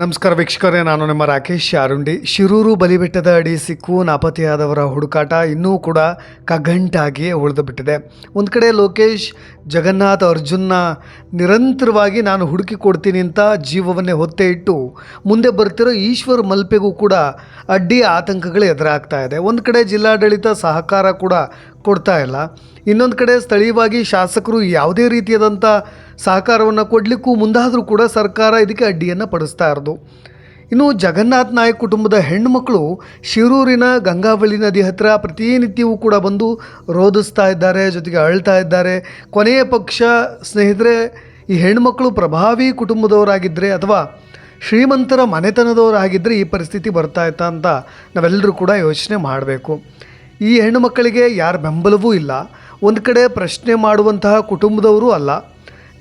ನಮಸ್ಕಾರ ವೀಕ್ಷಕರೇ, ನಾನು ನಿಮ್ಮ ರಾಕೇಶ್ ಅರುಂಡಿ. ಶಿರೂರು ಬಲಿಬೆಟ್ಟದ ಅಡಿ ಸಿಕ್ಕು ನಾಪತ್ತೆಯಾದವರ ಹುಡುಕಾಟ ಇನ್ನೂ ಕೂಡ ಕಗ್ಗಂಟಾಗಿ ಉಳಿದು ಬಿಟ್ಟಿದೆ. ಒಂದು ಕಡೆ ಲೋಕೇಶ್, ಜಗನ್ನಾಥ್, ಅರ್ಜುನ್ನ ನಿರಂತರವಾಗಿ ನಾನು ಹುಡುಕಿ ಕೊಡ್ತೀನಿ ಅಂತ ಜೀವವನ್ನೇ ಹೊತ್ತೆ ಇಟ್ಟು ಮುಂದೆ ಬರ್ತಿರೋ ಈಶ್ವರ್ ಮಲ್ಪೆಗೂ ಕೂಡ ಅಡ್ಡಿ ಆತಂಕಗಳು ಎದುರಾಗ್ತಾ ಇದೆ. ಒಂದು ಕಡೆ ಜಿಲ್ಲಾಡಳಿತ ಸಹಕಾರ ಕೂಡ ಕೊಡ್ತಾ ಇಲ್ಲ, ಇನ್ನೊಂದು ಕಡೆ ಸ್ಥಳೀಯವಾಗಿ ಶಾಸಕರು ಯಾವುದೇ ರೀತಿಯಾದಂಥ ಸಹಕಾರವನ್ನು ಕೊಡಲಿಕ್ಕೂ ಮುಂದಾದರೂ ಕೂಡ ಸರ್ಕಾರ ಇದಕ್ಕೆ ಅಡ್ಡಿಯನ್ನು ಪಡಿಸ್ತಾ ಇರೋದು. ಇನ್ನು ಜಗನ್ನಾಥ್ ನಾಯಕ್ ಕುಟುಂಬದ ಹೆಣ್ಣುಮಕ್ಕಳು ಶಿರೂರಿನ ಗಂಗಾವಳಿ ನದಿ ಹತ್ತಿರ ಪ್ರತಿನಿತ್ಯವೂ ಕೂಡ ಬಂದು ರೋಧಿಸ್ತಾ ಇದ್ದಾರೆ, ಜೊತೆಗೆ ಅಳ್ತಾ ಇದ್ದಾರೆ. ಕೊನೆಯ ಪಕ್ಷ ಸ್ನೇಹಿತರೆ, ಈ ಹೆಣ್ಣುಮಕ್ಕಳು ಪ್ರಭಾವಿ ಕುಟುಂಬದವರಾಗಿದ್ದರೆ ಅಥವಾ ಶ್ರೀಮಂತರ ಮನೆತನದವರಾಗಿದ್ದರೆ ಈ ಪರಿಸ್ಥಿತಿ ಬರ್ತಾ ಇತ್ತಾ ಅಂತ ನಾವೆಲ್ಲರೂ ಕೂಡ ಯೋಚನೆ ಮಾಡಬೇಕು. ಈ ಹೆಣ್ಣು ಮಕ್ಕಳಿಗೆ ಯಾರ ಬೆಂಬಲವೂ ಇಲ್ಲ, ಒಂದು ಕಡೆ ಪ್ರಶ್ನೆ ಮಾಡುವಂತಹ ಕುಟುಂಬದವರು ಅಲ್ಲ,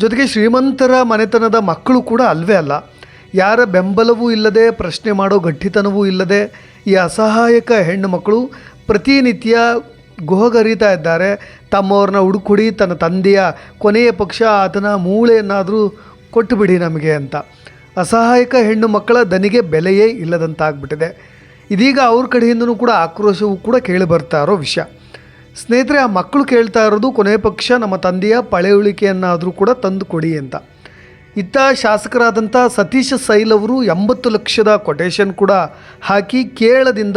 ಜೊತೆಗೆ ಶ್ರೀಮಂತರ ಮನೆತನದ ಮಕ್ಕಳು ಕೂಡ ಅಲ್ವೇ ಅಲ್ಲ. ಯಾರ ಬೆಂಬಲವೂ ಇಲ್ಲದೆ, ಪ್ರಶ್ನೆ ಮಾಡೋ ಗಟ್ಟಿತನವೂ ಇಲ್ಲದೆ ಈ ಅಸಹಾಯಕ ಹೆಣ್ಣು ಮಕ್ಕಳು ಪ್ರತಿನಿತ್ಯ ಗುಹಗರಿತಾ ಇದ್ದಾರೆ. ತಮ್ಮವ್ರನ್ನ ಹುಡುಕುಡಿ, ತನ್ನ ತಂದೆಯ ಕೊನೆಯ ಪಕ್ಷ ಆತನ ಮೂಳೆಯನ್ನಾದರೂ ಕೊಟ್ಟುಬಿಡಿ ನಮಗೆ ಅಂತ. ಅಸಹಾಯಕ ಹೆಣ್ಣು ಮಕ್ಕಳ ದನಿಗೆ ಬೆಲೆಯೇ ಇಲ್ಲದಂತಾಗ್ಬಿಟ್ಟಿದೆ. ಇದೀಗ ಅವ್ರ ಕಡೆಯಿಂದನೂ ಕೂಡ ಆಕ್ರೋಶವೂ ಕೂಡ ಕೇಳಿ ಬರ್ತಾ ಇರೋ ವಿಷಯ. ಸ್ನೇಹಿತರೆ, ಆ ಮಕ್ಕಳು ಕೇಳ್ತಾ ಇರೋದು ಕೊನೆಯ ಪಕ್ಷ ನಮ್ಮ ತಂದೆಯ ಪಳೆಯುಳಿಕೆಯನ್ನಾದರೂ ಕೂಡ ತಂದು ಕೊಡಿ ಅಂತ. ಇತ್ತ ಶಾಸಕರಾದಂಥ ಸತೀಶ್ ಸೈಲ್ ಅವರು 80 ಲಕ್ಷದ ಕೊಟೇಶನ್ ಕೂಡ ಹಾಕಿ ಕೇರಳದಿಂದ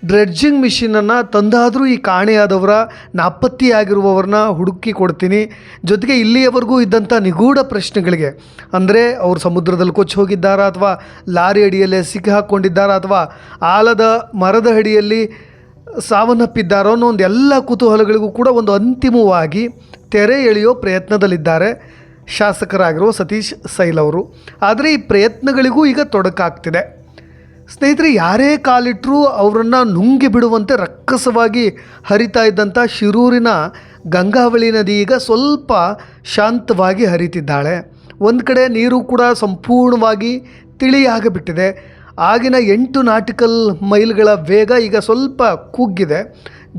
ಡ್ರೆಡ್ಜಿಂಗ್ ಮಿಷಿನನ್ನು ತಂದಾದರೂ ಈ ಕಾಣೆಯಾದವರ ನಾಪತ್ತೆಯಾಗಿರುವವ್ರನ್ನ ಹುಡುಕಿ ಕೊಡ್ತೀನಿ, ಜೊತೆಗೆ ಇಲ್ಲಿಯವರೆಗೂ ಇದ್ದಂಥ ನಿಗೂಢ ಪ್ರಶ್ನೆಗಳಿಗೆ, ಅಂದರೆ ಅವರು ಸಮುದ್ರದಲ್ಲಿ ಕೊಚ್ಚಿ ಹೋಗಿದ್ದಾರಾ ಅಥವಾ ಲಾರಿ ಅಡಿಯಲ್ಲೇ ಸಿಕ್ಕಿ ಹಾಕ್ಕೊಂಡಿದ್ದಾರಾ ಅಥವಾ ಆಲದ ಮರದ ಅಡಿಯಲ್ಲಿ ಸಾವನ್ನಪ್ಪಿದ್ದಾರೋ ಅನ್ನೋ ಒಂದು ಎಲ್ಲ ಕುತೂಹಲಗಳಿಗೂ ಕೂಡ ಒಂದು ಅಂತಿಮವಾಗಿ ತೆರೆ ಎಳೆಯೋ ಪ್ರಯತ್ನದಲ್ಲಿದ್ದಾರೆ ಶಾಸಕರಾಗಿರೋ ಸತೀಶ್ ಸೈಲ್ ಅವರು. ಆದರೆ ಈ ಪ್ರಯತ್ನಗಳಿಗೂ ಈಗ ತೊಡಕಾಗ್ತಿದೆ. ಸ್ನೇಹಿತರೆ, ಯಾರೇ ಕಾಲಿಟ್ಟರೂ ಅವರನ್ನು ನುಂಗಿ ಬಿಡುವಂತೆ ರಕ್ಕಸವಾಗಿ ಹರಿತಾ ಇದ್ದಂಥ ಶಿರೂರಿನ ಗಂಗಾವಳಿ ನದಿ ಈಗ ಸ್ವಲ್ಪ ಶಾಂತವಾಗಿ ಹರಿತಿದ್ದಾಳೆ. ಒಂದು ಕಡೆ ನೀರು ಕೂಡ ಸಂಪೂರ್ಣವಾಗಿ ತಿಳಿಯಾಗಿಬಿಟ್ಟಿದೆ. ಆಗಿನ 8 ನಾಟಿಕಲ್ ಮೈಲ್ಗಳ ವೇಗ ಈಗ ಸ್ವಲ್ಪ ಕುಗ್ಗಿದೆ,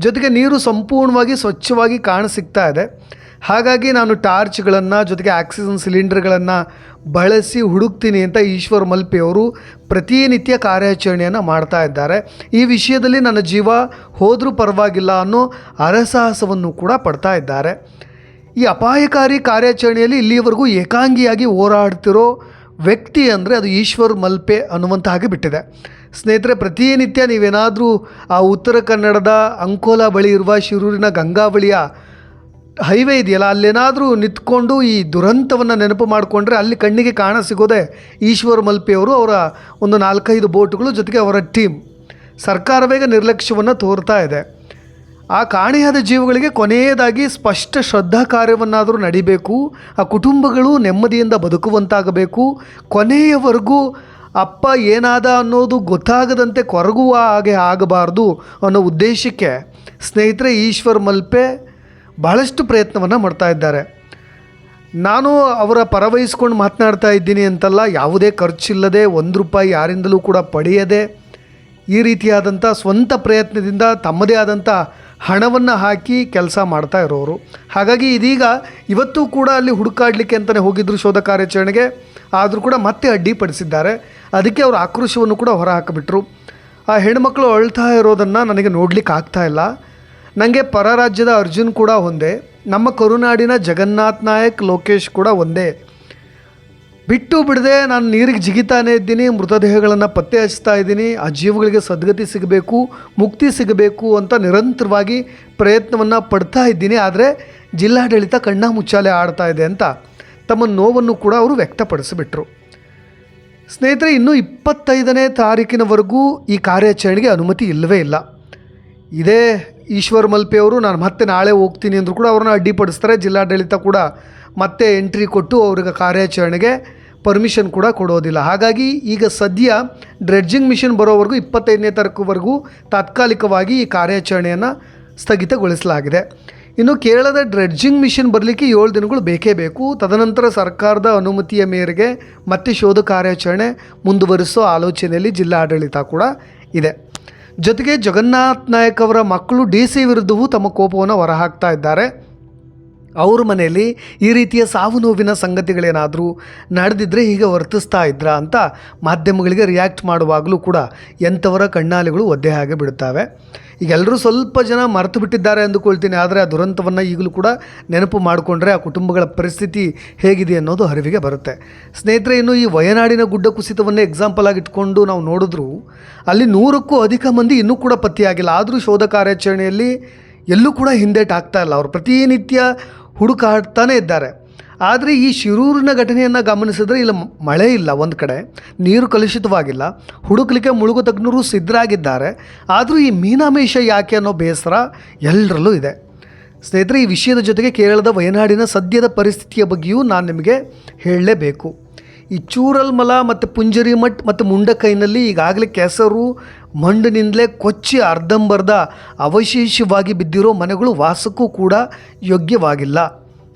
ಜೊತೆಗೆ ನೀರು ಸಂಪೂರ್ಣವಾಗಿ ಸ್ವಚ್ಛವಾಗಿ ಕಾಣಸಿಗ್ತಾ ಇದೆ. ಹಾಗಾಗಿ ನಾನು ಟಾರ್ಚ್ಗಳನ್ನು ಜೊತೆಗೆ ಆಕ್ಸಿಜನ್ ಸಿಲಿಂಡರ್ಗಳನ್ನು ಬಳಸಿ ಹುಡುಕ್ತೀನಿ ಅಂತ ಈಶ್ವರ್ ಮಲ್ಪೆಯವರು ಪ್ರತಿನಿತ್ಯ ಕಾರ್ಯಾಚರಣೆಯನ್ನು ಮಾಡ್ತಾ ಇದ್ದಾರೆ. ಈ ವಿಷಯದಲ್ಲಿ ನನ್ನ ಜೀವ ಹೋದರೂ ಪರವಾಗಿಲ್ಲ ಅನ್ನೋ ಹರಸಾಹಸವನ್ನು ಕೂಡ ಪಡ್ತಾ ಇದ್ದಾರೆ. ಈ ಅಪಾಯಕಾರಿ ಕಾರ್ಯಾಚರಣೆಯಲ್ಲಿ ಇಲ್ಲಿಯವರೆಗೂ ಏಕಾಂಗಿಯಾಗಿ ಹೋರಾಡ್ತಿರೋ ವ್ಯಕ್ತಿ ಅಂದರೆ ಅದು ಈಶ್ವರ್ ಮಲ್ಪೆ ಅನ್ನುವಂಥ ಹಾಗೆ ಬಿಟ್ಟಿದೆ. ಸ್ನೇಹಿತರೆ, ಪ್ರತಿನಿತ್ಯ ನೀವೇನಾದರೂ ಆ ಉತ್ತರ ಕನ್ನಡದ ಅಂಕೋಲಾ ಬಳಿ ಇರುವ ಶಿರೂರಿನ ಗಂಗಾವಳಿಯ ಹೈವೇ ಇದೆಯಲ್ಲ, ಅಲ್ಲೇನಾದರೂ ನಿಂತ್ಕೊಂಡು ಈ ದುರಂತವನ್ನು ನೆನಪು ಮಾಡಿಕೊಂಡ್ರೆ ಅಲ್ಲಿ ಕಣ್ಣಿಗೆ ಕಾಣ ಸಿಗೋದೆ ಈಶ್ವರ್ ಮಲ್ಪೆಯವರು, ಅವರ ಒಂದು 4-5 ಬೋಟ್ಗಳು, ಜೊತೆಗೆ ಅವರ ಟೀಮ್. ಸರ್ಕಾರವೇಗ ನಿರ್ಲಕ್ಷ್ಯವನ್ನು ತೋರ್ತಾ ಇದೆ. ಆ ಕಾಣೆಯಾದ ಜೀವಗಳಿಗೆ ಕೊನೆಯದಾಗಿ ಸ್ಪಷ್ಟ ಶ್ರದ್ಧಾ ಕಾರ್ಯವನ್ನಾದರೂ ನಡಿಬೇಕು. ಆ ಕುಟುಂಬಗಳು ನೆಮ್ಮದಿಯಿಂದ ಬದುಕುವಂತಾಗಬೇಕು. ಕೊನೆಯವರೆಗೂ ಅಪ್ಪ ಏನಾದ ಅನ್ನೋದು ಗೊತ್ತಾಗದಂತೆ ಕೊರಗುವ ಹಾಗೆ ಆಗಬಾರ್ದು ಅನ್ನೋ ಉದ್ದೇಶಕ್ಕೆ ಸ್ನೇಹಿತರೆ ಈಶ್ವರ್ ಮಲ್ಪೆ ಬಹಳಷ್ಟು ಪ್ರಯತ್ನವನ್ನು ಮಾಡ್ತಾ ಇದ್ದಾರೆ. ನಾನು ಅವರ ಪರವಹಿಸ್ಕೊಂಡು ಮಾತನಾಡ್ತಾ ಇದ್ದೀನಿ ಅಂತಲ್ಲ, ಯಾವುದೇ ಖರ್ಚಿಲ್ಲದೆ ₹1 ಯಾರಿಂದಲೂ ಕೂಡ ಪಡೆಯದೆ ಈ ರೀತಿಯಾದಂಥ ಸ್ವಂತ ಪ್ರಯತ್ನದಿಂದ ತಮ್ಮದೇ ಆದಂಥ ಹಣವನ್ನು ಹಾಕಿ ಕೆಲಸ ಮಾಡ್ತಾ ಇರೋರು. ಹಾಗಾಗಿ ಇದೀಗ ಇವತ್ತು ಕೂಡ ಅಲ್ಲಿ ಹುಡುಕಾಡಲಿಕ್ಕೆ ಅಂತಲೇ ಹೋಗಿದ್ದರು ಶೋಧ ಕಾರ್ಯಾಚರಣೆಗೆ, ಆದರೂ ಕೂಡ ಮತ್ತೆ ಅಡ್ಡಿಪಡಿಸಿದ್ದಾರೆ. ಅದಕ್ಕೆ ಅವರು ಆಕ್ರೋಶವನ್ನು ಕೂಡ ಹೊರಹಾಕಿಬಿಟ್ರು. ಆ ಹೆಣ್ಮಕ್ಳು ಅಳ್ತಾ ಇರೋದನ್ನು ನನಗೆ ನೋಡಲಿಕ್ಕೆ ಆಗ್ತಾ ಇಲ್ಲ. ನನಗೆ ಪರ ರಾಜ್ಯದ ಅರ್ಜುನ್ ಕೂಡ ಒಂದೇ, ನಮ್ಮ ಕರುನಾಡಿನ ಜಗನ್ನಾಥ್ ನಾಯಕ್, ಲೋಕೇಶ್ ಕೂಡ ಒಂದೇ. ಬಿಟ್ಟು ಬಿಡದೆ ನಾನು ನೀರಿಗೆ ಜಿಗಿತಾನೇ ಇದ್ದೀನಿ, ಮೃತದೇಹಗಳನ್ನು ಪತ್ತೆ ಹಚ್ತಾ ಇದ್ದೀನಿ. ಆ ಜೀವಗಳಿಗೆ ಸದ್ಗತಿ ಸಿಗಬೇಕು, ಮುಕ್ತಿ ಸಿಗಬೇಕು ಅಂತ ನಿರಂತರವಾಗಿ ಪ್ರಯತ್ನವನ್ನು ಪಡ್ತಾ ಇದ್ದೀನಿ. ಆದರೆ ಜಿಲ್ಲಾಡಳಿತ ಕಣ್ಣ ಮುಚ್ಚಾಲೆ ಆಡ್ತಾ ಇದೆ ಅಂತ ತಮ್ಮ ನೋವನ್ನು ಕೂಡ ಅವರು ವ್ಯಕ್ತಪಡಿಸಿಬಿಟ್ರು. ಸ್ನೇಹಿತರೆ, ಇನ್ನೂ 25ನೇ ತಾರೀಕಿನವರೆಗೂ ಈ ಕಾರ್ಯಾಚರಣೆಗೆ ಅನುಮತಿ ಇಲ್ಲವೇ ಇಲ್ಲ. ಇದೇ ಈಶ್ವರ್ ಮಲ್ಪೆಯವರು ನಾನು ಮತ್ತೆ ನಾಳೆ ಹೋಗ್ತೀನಿ ಅಂದರೂ ಕೂಡ ಅವ್ರನ್ನ ಅಡ್ಡಿಪಡಿಸ್ತಾರೆ. ಜಿಲ್ಲಾಡಳಿತ ಕೂಡ ಮತ್ತೆ ಎಂಟ್ರಿ ಕೊಟ್ಟು ಅವ್ರಿಗೆ ಕಾರ್ಯಾಚರಣೆಗೆ ಪರ್ಮಿಷನ್ ಕೂಡ ಕೊಡೋದಿಲ್ಲ. ಹಾಗಾಗಿ ಈಗ ಸದ್ಯ ಡ್ರೆಡ್ಜಿಂಗ್ ಮಿಷನ್ ಬರೋವರೆಗೂ 25ನೇ ತಾರೀಕುವರೆಗೂ ತಾತ್ಕಾಲಿಕವಾಗಿ ಈ ಕಾರ್ಯಾಚರಣೆಯನ್ನು ಸ್ಥಗಿತಗೊಳಿಸಲಾಗಿದೆ. ಇನ್ನು ಕೇರಳದ ಡ್ರೆಡ್ಜಿಂಗ್ ಮಿಷನ್ ಬರಲಿಕ್ಕೆ 7 ದಿನಗಳು ಬೇಕೇ ಬೇಕು. ತದನಂತರ ಸರ್ಕಾರದ ಅನುಮತಿಯ ಮೇರೆಗೆ ಮತ್ತೆ ಶೋಧ ಕಾರ್ಯಾಚರಣೆ ಮುಂದುವರಿಸೋ ಆಲೋಚನೆಯಲ್ಲಿ ಜಿಲ್ಲಾಡಳಿತ ಕೂಡ ಇದೆ. ಜೊತೆಗೆ ಜಗನ್ನಾಥ್ ನಾಯಕ್ ಅವರ ಮಕ್ಕಳು DC ವಿರುದ್ಧವೂ ತಮ್ಮ ಕೋಪವನ್ನು ಹೊರಹಾಕ್ತಾ ಇದ್ದಾರೆ. ಅವ್ರ ಮನೆಯಲ್ಲಿ ಈ ರೀತಿಯ ಸಾವು ನೋವಿನ ಸಂಗತಿಗಳೇನಾದರೂ ನಡೆದಿದ್ದರೆ ಹೀಗೆ ವರ್ತಿಸ್ತಾ ಇದ್ರಾ ಅಂತ ಮಾಧ್ಯಮಗಳಿಗೆ ರಿಯಾಕ್ಟ್ ಮಾಡುವಾಗಲೂ ಕೂಡ ಎಂಥವರ ಕಣ್ಣಾಲಿಗಳು ಒದ್ದೆ ಹಾಗೆ ಬಿಡುತ್ತವೆ. ಈಗ ಎಲ್ಲರೂ ಸ್ವಲ್ಪ ಜನ ಮರೆತು ಬಿಟ್ಟಿದ್ದಾರೆ ಅಂದುಕೊಳ್ತೀನಿ, ಆದರೆ ಆ ದುರಂತವನ್ನು ಈಗಲೂ ಕೂಡ ನೆನಪು ಮಾಡಿಕೊಂಡ್ರೆ ಆ ಕುಟುಂಬಗಳ ಪರಿಸ್ಥಿತಿ ಹೇಗಿದೆ ಅನ್ನೋದು ಅರಿವಿಗೆ ಬರುತ್ತೆ. ಸ್ನೇಹಿತರೆ, ಇನ್ನು ಈ ವಯನಾಡಿನ ಗುಡ್ಡ ಕುಸಿತವನ್ನೇ ಎಕ್ಸಾಂಪಲ್ ಆಗಿ ಇಟ್ಕೊಂಡು ನಾವು ನೋಡಿದ್ರು ಅಲ್ಲಿ 100ಕ್ಕೂ ಅಧಿಕ ಮಂದಿ ಇನ್ನೂ ಕೂಡ ಪತ್ತೆಯಾಗಿಲ್ಲ. ಆದರೂ ಶೋಧ ಕಾರ್ಯಾಚರಣೆಯಲ್ಲಿ ಎಲ್ಲೂ ಕೂಡ ಹಿಂದೇಟಾಗ್ತಾ ಇಲ್ಲ. ಅವರು ಪ್ರತಿನಿತ್ಯ ಹುಡುಕಾಡ್ತಾನೇ ಇದ್ದಾರೆ. ಆದರೆ ಈ ಶಿರೂರಿನ ಘಟನೆಯನ್ನು ಗಮನಿಸಿದ್ರೆ ಇಲ್ಲಿ ಮಳೆ ಇಲ್ಲ, ಒಂದು ಕಡೆ ನೀರು ಕಲುಷಿತವಾಗಿಲ್ಲ, ಹುಡುಕಲಿಕ್ಕೆ ಮುಳುಗು ತಜ್ಞರು ಸಿದ್ಧರಾಗಿದ್ದಾರೆ. ಆದರೂ ಈ ಮೀನಾಮೇಷ ಯಾಕೆ ಅನ್ನೋ ಬೇಸರ ಎಲ್ಲರಲ್ಲೂ ಇದೆ. ಸ್ನೇಹಿತರೆ, ಈ ವಿಷಯದ ಜೊತೆಗೆ ಕೇರಳದ ವಯನಾಡಿನ ಸದ್ಯದ ಪರಿಸ್ಥಿತಿಯ ಬಗ್ಗೆಯೂ ನಾನು ನಿಮಗೆ ಹೇಳಲೇಬೇಕು. ಈ ಚೂರಲ್ಮಲ ಮತ್ತು ಪುಂಜರಿಮಠ್ ಮತ್ತು ಮುಂಡಕೈನಲ್ಲಿ ಈಗಾಗಲೇ ಕೆಸರು ಮಣ್ಣಿನಿಂದಲೇ ಕೊಚ್ಚಿ ಅರ್ಧಂಬರ್ಧ ಅವಶೇಷವಾಗಿ ಬಿದ್ದಿರೋ ಮನೆಗಳು ವಾಸಕ್ಕೂ ಕೂಡ ಯೋಗ್ಯವಾಗಿಲ್ಲ.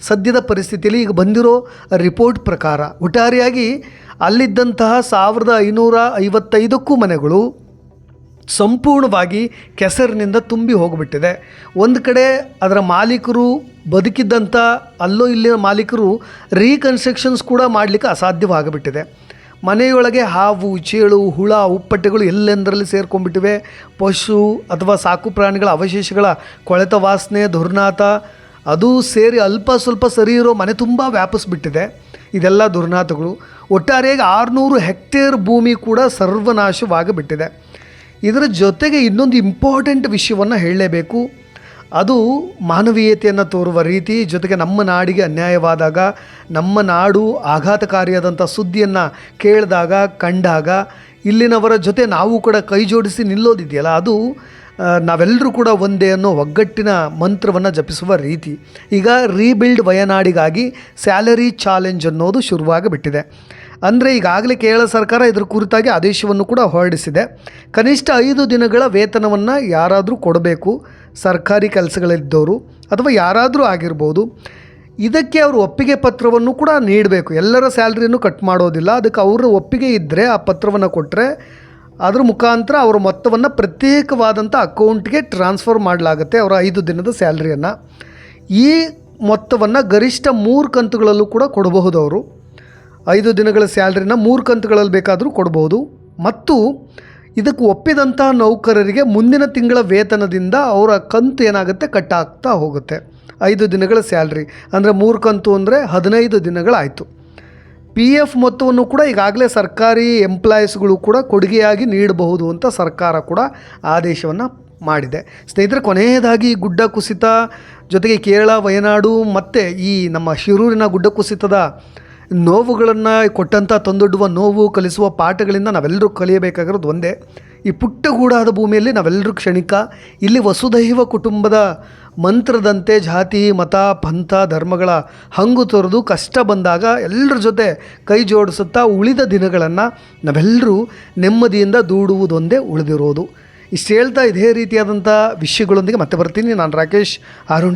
ಸದ್ಯದ ಪರಿಸ್ಥಿತಿಯಲ್ಲಿ ಈಗ ಬಂದಿರೋ ರಿಪೋರ್ಟ್ ಪ್ರಕಾರ ಒಟ್ಟಾರೆಯಾಗಿ ಅಲ್ಲಿದ್ದಂತಹ 1555ಕ್ಕೂ ಮನೆಗಳು ಸಂಪೂರ್ಣವಾಗಿ ಕೆಸರಿನಿಂದ ತುಂಬಿ ಹೋಗಿಬಿಟ್ಟಿದೆ. ಒಂದು ಕಡೆ ಅದರ ಮಾಲೀಕರು ಬದುಕಿದ್ದಂಥ ಅಲ್ಲೋ ಇಲ್ಲಿನ ಮಾಲೀಕರು ರೀಕನ್ಸ್ಟ್ರಕ್ಷನ್ಸ್ ಕೂಡ ಮಾಡಲಿಕ್ಕೆ ಅಸಾಧ್ಯವಾಗಿಬಿಟ್ಟಿದೆ. ಮನೆಯೊಳಗೆ ಹಾವು, ಚೇಳು, ಹುಳ, ಉಪ್ಪಟ್ಟೆಗಳು ಎಲ್ಲೆಂದರಲ್ಲಿ ಸೇರ್ಕೊಂಡ್ಬಿಟ್ಟಿವೆ. ಪಶು ಅಥವಾ ಸಾಕು ಪ್ರಾಣಿಗಳ ಅವಶೇಷಗಳ ಕೊಳೆತ ವಾಸನೆ, ದುರ್ನಾತ ಅದು ಸೇರಿ ಅಲ್ಪ ಸ್ವಲ್ಪ ಸರಿ ಇರೋ ಮನೆ ತುಂಬ ವ್ಯಾಪಿಸ್ಬಿಟ್ಟಿದೆ. ಇದೆಲ್ಲ ದುರ್ನಾತಗಳು. ಒಟ್ಟಾರೆಯಾಗಿ 600 ಹೆಕ್ಟೇರ್ ಭೂಮಿ ಕೂಡ ಸರ್ವನಾಶವಾಗಿಬಿಟ್ಟಿದೆ. ಇದರ ಜೊತೆಗೆ ಇನ್ನೊಂದು ಇಂಪಾರ್ಟೆಂಟ್ ವಿಷಯವನ್ನು ಹೇಳಲೇಬೇಕು. ಅದು ಮಾನವೀಯತೆಯನ್ನು ತೋರುವ ರೀತಿ, ಜೊತೆಗೆ ನಮ್ಮ ನಾಡಿಗೆ ಅನ್ಯಾಯವಾದಾಗ, ನಮ್ಮ ನಾಡು ಆಘಾತಕಾರಿಯಾದಂಥ ಸುದ್ದಿಯನ್ನು ಕೇಳಿದಾಗ, ಕಂಡಾಗ ಇಲ್ಲಿನವರ ಜೊತೆ ನಾವು ಕೂಡ ಕೈ ಜೋಡಿಸಿ ನಿಲ್ಲೋದಿದೆಯಲ್ಲ, ಅದು ನಾವೆಲ್ಲರೂ ಕೂಡ ಒಂದೇ ಅನ್ನೋ ಒಗ್ಗಟ್ಟಿನ ಮಂತ್ರವನ್ನು ಜಪಿಸುವ ರೀತಿ. ಈಗ ರೀಬಿಲ್ಡ್ ವಯನಾಡಿಗಾಗಿ ಸ್ಯಾಲರಿ ಚಾಲೆಂಜ್ ಅನ್ನೋದು ಶುರುವಾಗಿಬಿಟ್ಟಿದೆ. ಅಂದರೆ ಈಗಾಗಲೇ ಕೇರಳ ಸರ್ಕಾರ ಇದರ ಕುರಿತಾಗಿ ಆದೇಶವನ್ನು ಕೂಡ ಹೊರಡಿಸಿದೆ. ಕನಿಷ್ಠ 5 ದಿನಗಳ ವೇತನವನ್ನು ಯಾರಾದರೂ ಕೊಡಬೇಕು, ಸರ್ಕಾರಿ ಕೆಲಸಗಳಿದ್ದವರು ಅಥವಾ ಯಾರಾದರೂ ಆಗಿರ್ಬೋದು. ಇದಕ್ಕೆ ಅವರು ಒಪ್ಪಿಗೆ ಪತ್ರವನ್ನು ಕೂಡ ನೀಡಬೇಕು. ಎಲ್ಲರ ಸ್ಯಾಲ್ರಿಯನ್ನು ಕಟ್ ಮಾಡೋದಿಲ್ಲ. ಅದಕ್ಕೆ ಅವರ ಒಪ್ಪಿಗೆ ಇದ್ದರೆ ಆ ಪತ್ರವನ್ನು ಕೊಟ್ಟರೆ ಅದರ ಮುಖಾಂತರ ಅವರ ಮೊತ್ತವನ್ನು ಪ್ರತ್ಯೇಕವಾದಂಥ ಅಕೌಂಟ್ಗೆ ಟ್ರಾನ್ಸ್ಫರ್ ಮಾಡಲಾಗುತ್ತೆ, ಅವರ 5 ದಿನದ ಸ್ಯಾಲ್ರಿಯನ್ನು. ಈ ಮೊತ್ತವನ್ನು ಗರಿಷ್ಠ 3 ಕಂತುಗಳಲ್ಲೂ ಕೂಡ ಕೊಡಬಹುದು. ಅವರು 5 ದಿನಗಳ ಸ್ಯಾಲ್ರಿನ 3 ಕಂತುಗಳಲ್ಲಿ ಬೇಕಾದರೂ ಕೊಡ್ಬೋದು. ಮತ್ತು ಇದಕ್ಕೆ ಒಪ್ಪಿದಂಥ ನೌಕರರಿಗೆ ಮುಂದಿನ ತಿಂಗಳ ವೇತನದಿಂದ ಅವರ ಕಂತು ಏನಾಗುತ್ತೆ ಕಟ್ಟಾಗ್ತಾ ಹೋಗುತ್ತೆ. 5 ದಿನಗಳ ಸ್ಯಾಲ್ರಿ ಅಂದರೆ 3 ಕಂತು ಅಂದರೆ 15 ದಿನಗಳಾಯಿತು. PF ಮೊತ್ತವನ್ನು ಕೂಡ ಈಗಾಗಲೇ ಸರ್ಕಾರಿ ಎಂಪ್ಲಾಯೀಸ್ಗಳು ಕೂಡ ಕೊಡುಗೆಯಾಗಿ ನೀಡಬಹುದು ಅಂತ ಸರ್ಕಾರ ಕೂಡ ಆದೇಶವನ್ನು ಮಾಡಿದೆ. ಸ್ನೇಹಿತರೆ, ಕೊನೆಯದಾಗಿ ಗುಡ್ಡ ಕುಸಿತ ಜೊತೆಗೆ ಕೇರಳ, ವಯನಾಡು ಮತ್ತು ಈ ನಮ್ಮ ಶಿರೂರಿನ ಗುಡ್ಡ ಕುಸಿತದ ನೋವುಗಳನ್ನು ಕೊಟ್ಟಂಥ ತಂದೊಡ್ಡುವ ನೋವು, ಕಲಿಸುವ ಪಾಠಗಳಿಂದ ನಾವೆಲ್ಲರೂ ಕಲಿಯಬೇಕಾಗಿರೋದು ಒಂದೇ. ಈ ಪುಟ್ಟಗೂಡಾದ ಭೂಮಿಯಲ್ಲಿ ನಾವೆಲ್ಲರೂ ಕ್ಷಣಿಕ. ಇಲ್ಲಿ ವಸುದೈವ ಕುಟುಂಬದ ಮಂತ್ರದಂತೆ ಜಾತಿ, ಮತ, ಪಂಥ, ಧರ್ಮಗಳ ಹಂಗು ತೊರೆದು ಕಷ್ಟ ಬಂದಾಗ ಎಲ್ಲರ ಜೊತೆ ಕೈ ಜೋಡಿಸುತ್ತಾ ಉಳಿದ ದಿನಗಳನ್ನು ನಾವೆಲ್ಲರೂ ನೆಮ್ಮದಿಯಿಂದ ದೂಡುವುದೊಂದೇ ಉಳಿದಿರೋದು. ಇಷ್ಟು ಹೇಳ್ತಾ ಇದೇ ರೀತಿಯಾದಂಥ ವಿಷಯಗಳೊಂದಿಗೆ ಮತ್ತೆ ಬರ್ತೀನಿ. ನಾನು ರಾಕೇಶ್ ಆರುಂಡಿ.